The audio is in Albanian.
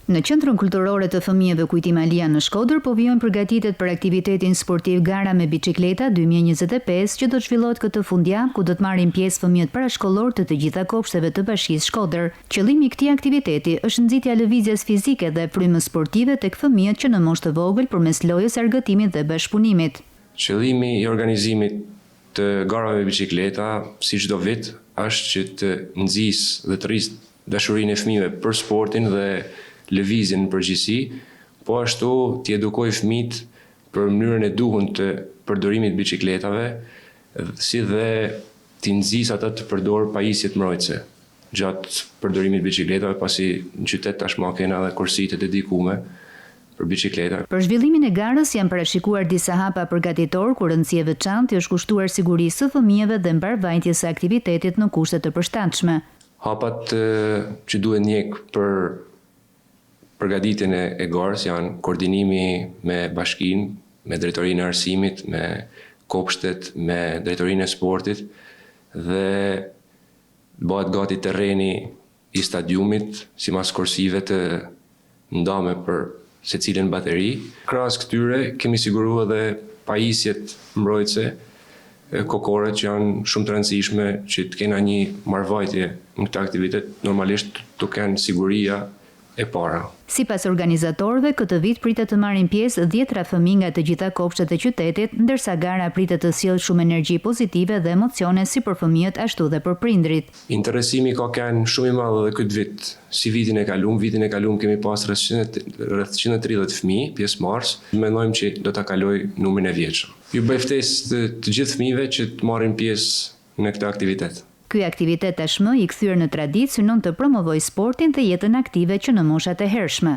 Në Qendrën Kulturore të Fëmijëve Kujtim Alia në Shkodër po vijojnë përgatitjet për aktivitetin sportiv Gara me Bicikleta 2025 që do të zhvillohet këtë fundjavë, ku do të marrin pjesë fëmijët parashkollor të të gjitha kopshteve të Bashkisë Shkodër. Qëllimi i këtij aktiviteti është nxitja e lëvizjes fizike dhe frymës sportive tek fëmijët që në moshë të vogël përmes lojës, argëtimit dhe bashkëpunimit. Qëllimi i organizimit të Garave me Bicikleta, si çdo vit, është që të nxjisë dhe të rrisë dashurinë e fëmijëve për sportin dhe lëvizjen në përgjithësi, po ashtu t'i edukoj fëmijët për mënyrën e duhur të përdorimit të bicikletave, si dhe t'i nxjisë ata të përdorë pajisjet mbrojtëse gjatë përdorimit të bicikletave, pasi në qytet tashmë kena edhe kursitë të dedikuara për bicikleta. Për zhvillimin e garës janë parashikuar disa hapa përgatitor ku rëndësi e veçantë është kushtuar sigurisë së fëmijëve dhe mbarvajtjes së aktivitetit në kushte të përshtatshme. Hapat që duhet njek për përgatitjen e garës janë koordinimi me bashkinë, me drejtorinë e arsimit, me kopshtet, me drejtorinë e sportit dhe bëhet gati terreni i stadiumit, sipas kursive të ndame për secilën bateri. Krahas këtyre kemi siguruar edhe pajisjet mbrojtëse kokore që janë shumë të rëndësishme që të kena një marrëvajtje në këtë aktivitet, normalisht të kenë siguria e para. Sipas organizatorëve, këtë vit pritet të marrin pjesë 10 fëmijë nga të gjitha kopshtet e qytetit, ndërsa gara pritet të sjellë shumë energji pozitive dhe emocione si për fëmijët ashtu dhe për prindrit. Interesimi ka qenë shumë i madh edhe këtë vit, si vitin e kaluar kemi pas rreth 130 fëmijë pjesëmarrës. Mendojmë që do ta kaloj numrin e vjeçëm. Ju bëj ftesë të gjithë fëmijëve që të marrin pjesë në këtë aktivitet. Ky aktivitet tashmë i kthyer në traditë synon të promovojë sportin dhe jetën aktive që në moshat e hershme.